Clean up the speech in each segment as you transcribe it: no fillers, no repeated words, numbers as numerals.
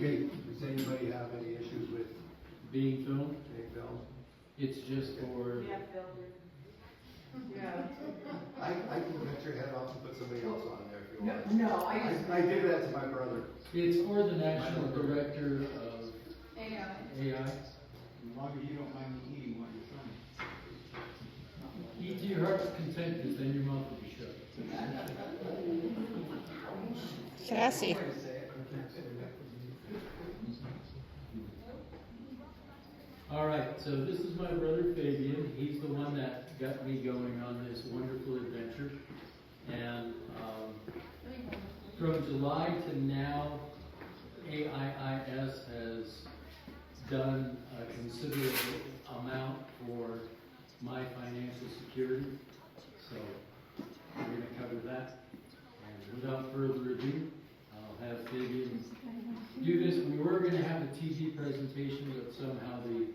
Okay, does anybody have any issues with Being filmed, being filmed? it's just for, Yeah, filtered. Yeah. I can cut your head off and put somebody else on there if you want. No, I just. I did that to my brother. it's for the National Director of AI. AI. As long as you don't mind me eating what you're showing. Eat to your heart's content, because then your mouth will be shut. Sassy. All right, so this is my brother Fabian. He's the one that got me going on this wonderful adventure. And from July to now, AIIS has done a considerable amount for my financial security. So we're going to cover that. And without further ado, I'll have Fabian do this. We were going to have a TV presentation, but somehow the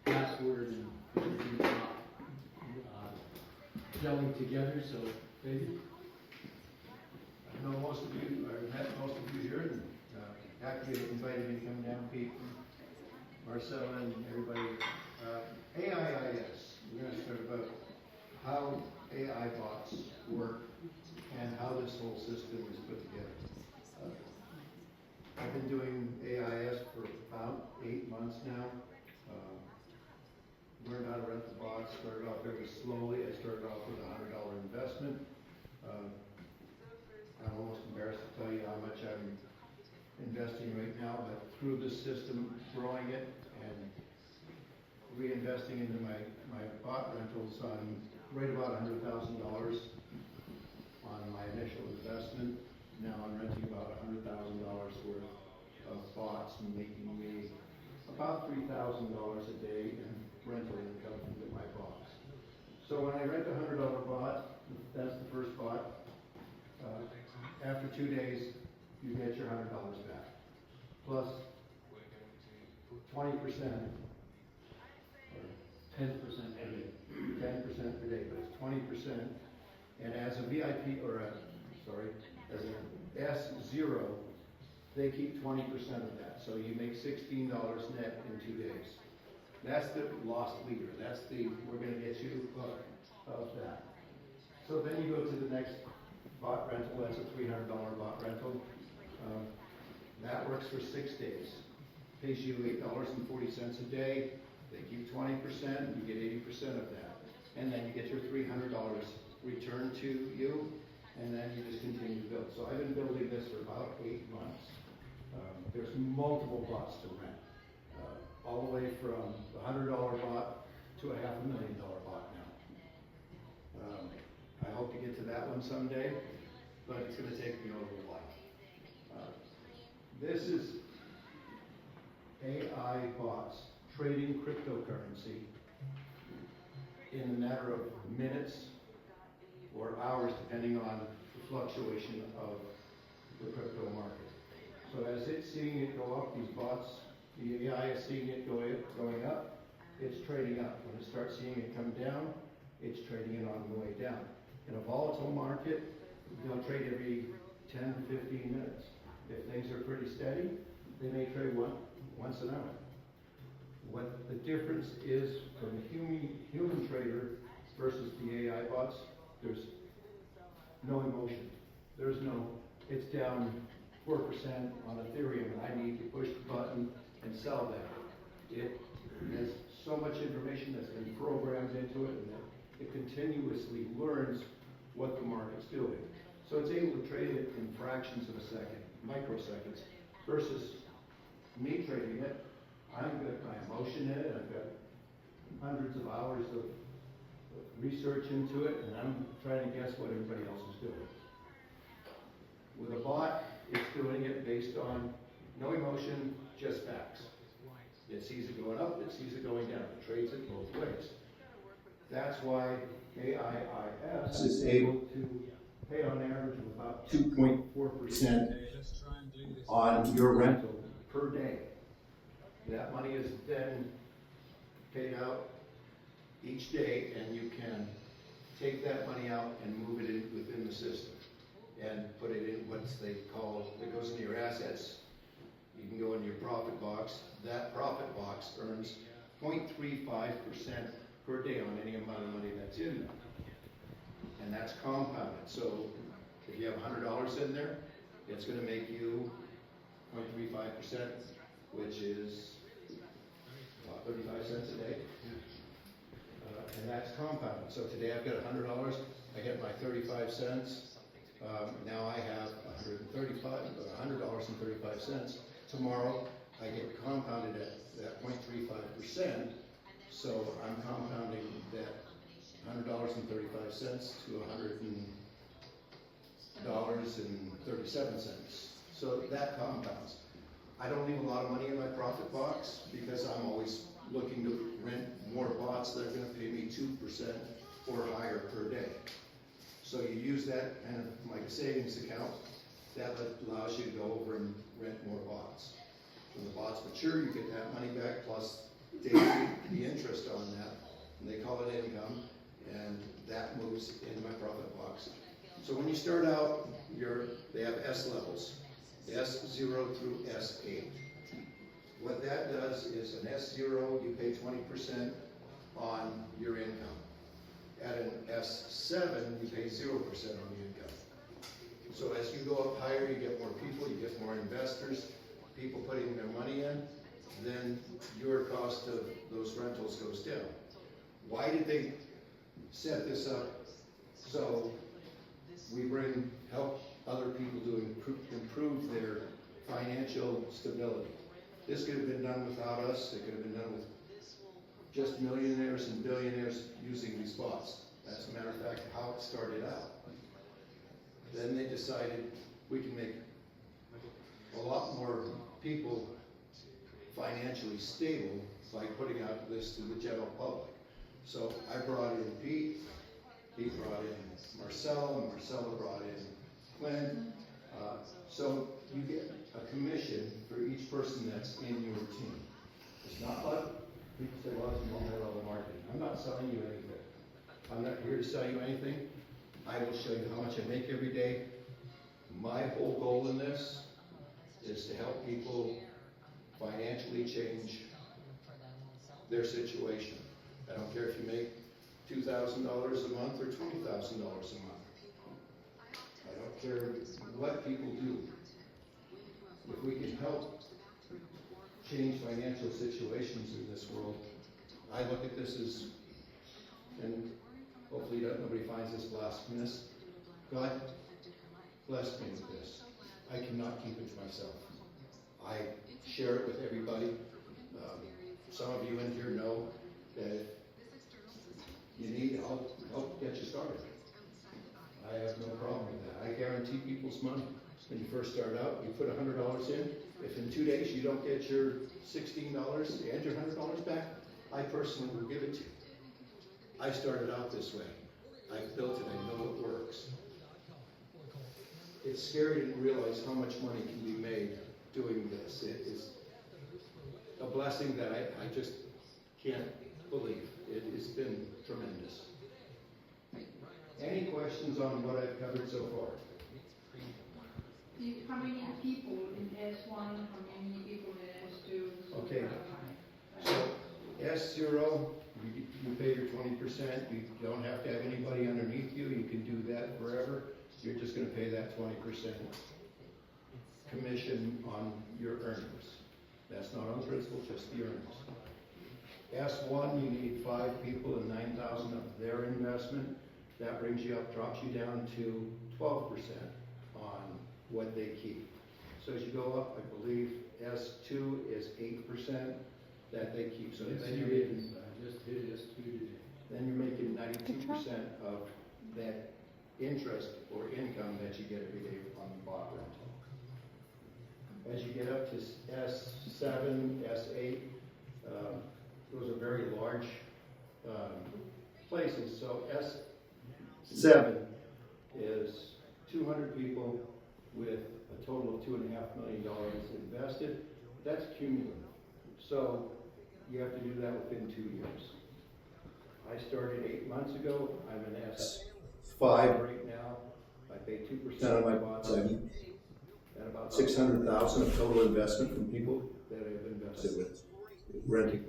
password and everything not gelling together. So, Fabian. I know most of you, or met most of you here, and after you invited me to come down, Pete, Marcella, and everybody. AIIS, we're going to start about how AI bots work and how this whole system is put together. I've been doing AIS for about 8 months now. Learned how to rent the bots, started off very slowly. I started off with a $100 investment. I'm almost embarrassed to tell you how much I'm investing right now, but through this system, growing it and reinvesting into my bot rentals on right about $100,000 on my initial investment. Now I'm renting about $100,000 worth of bots and making me about $3,000 a day in rental income from my bots. So when I rent a $100 bot, that's the first bot. After 2 days, you get your $100 back, plus 20%, or 10% per day. 10% per day, but it's 20%. And as a VIP, as an S0, they keep 20% of that. So you make $16 net in 2 days. That's the lost leader. That's the, we're going to get you hooked of that. So then you go to the next bot rental. That's a $300 bot rental. That works for 6 days. Pays you $8.40 a day. They keep 20%, you get 80% of that. And then you get your $300 returned to you, and then you just continue to build. So I've been building this for about 8 months. There's multiple bots to rent, all the way from the $100 bot to a $500,000 bot now. I hope to get to that one someday, but it's going to take me a little while. This is AI bots trading cryptocurrency in a matter of minutes or hours, depending on the fluctuation of the crypto market. So as it's seeing it go up, these bots, the AI is seeing it going up, it's trading up. When it starts seeing it come down, it's trading it on the way down. In a volatile market, they'll trade every 10 to 15 minutes. If things are pretty steady, they may trade once an hour. What the difference is from a human trader versus the AI bots, there's no emotion. There's no, it's down 4% on Ethereum and I need to push the button and sell that. It has so much information that's been programmed into it and it continuously learns what the market's doing. So it's able to trade it in fractions of a second, microseconds, versus me trading it. I've got my emotion in it, I've got hundreds of hours of research into it, and I'm trying to guess what everybody else is doing. With a bot, it's doing it based on no emotion, just facts. It sees it going up, it sees it going down, it trades it both ways. That's why AIIS is able to pay on average of about 2.4% on your rental per day. That money is then paid out each day, and you can take that money out and move it in within the system and put it in what they call, it goes into your assets. You can your profit box, that profit box earns 0.35% per day on any amount of money that's in there. And that's compounded. So if you have $100 in there, it's going to make you 0.35%, which is about 35 cents a day. And that's compounded. So today I've got $100, I get my 35 cents. Now I have $100.35. Tomorrow I get compounded at that 0.35%. So I'm compounding that $100.35 to $100.37. So that compounds. I don't leave a lot of money in my profit box because I'm always looking to rent more bots that are going to pay me 2% or higher per day. So you use that kind of like a savings account. That allows you to go over and rent more bots. When the bots mature, you get that money back plus daily the interest on that, and they call it income, and that moves into my profit box. So when you start out, they have S levels, S0 through S8. What that does is an S0, you pay 20% on your income. At an S7, you pay 0% on the income. So as you go up higher, you get more people, you get more investors, people putting their money in, then your cost of those rentals goes down. Why did they set this up? So we help other people to improve their financial stability. This could have been done without us. It could have been done with just millionaires and billionaires using these bots. That's a matter of fact how it started out. Then they decided we can make a lot more people financially stable by putting out this to the general public. So I brought in Pete brought in Marcella brought in Clint. So you get a commission for each person that's in your team. It's not like people say, well, it's multi-level marketing. I'm not selling you anything. I'm not here to sell you anything. I will show you how much I make every day. My whole goal in this is to help people financially change their situation. I don't care if you make $2,000 a month or $20,000 a month. I don't care what people do. If we can help change financial situations in this world, I look at this as, and hopefully nobody finds this blasphemous, God blessed me with this. I cannot keep it to myself. I share it with everybody. Some of you in here know that if you need help get you started. I have no problem with that. I guarantee people's money. When you first start out, you put $100 in. If in 2 days you don't get your $16 and your $100 back, I personally will give it to you. I started out this way. I've built it. I know it works. It's scary to realize how much money can be made doing this. It is a blessing that I just can't believe. It's been tremendous. Any questions on what I've covered so far? How many people in S1, how many people in S2? Okay. So S0, you pay your 20%. You don't have to have anybody underneath you. You can do that forever. You're just going to pay that 20% commission on your earnings. That's not on principal, just the earnings. S1, you need 5 people and 9,000 of their investment. That brings you up, drops you down to 12% on what they keep. So as you go up, I believe S2 is 8% that they keep. So then you're making, just hit S2 today. then you're making 92% of that interest or income that you get every day on the bot rental. As you get up to S7, S8, those are very large places. So S7 is 200 people with a total of $2.5 million invested. That's cumulative. So you have to do that within 2 years. I started 8 months ago. I'm an S5 right now. I pay 2% of my bots. I've got about $600,000 of total investment from people renting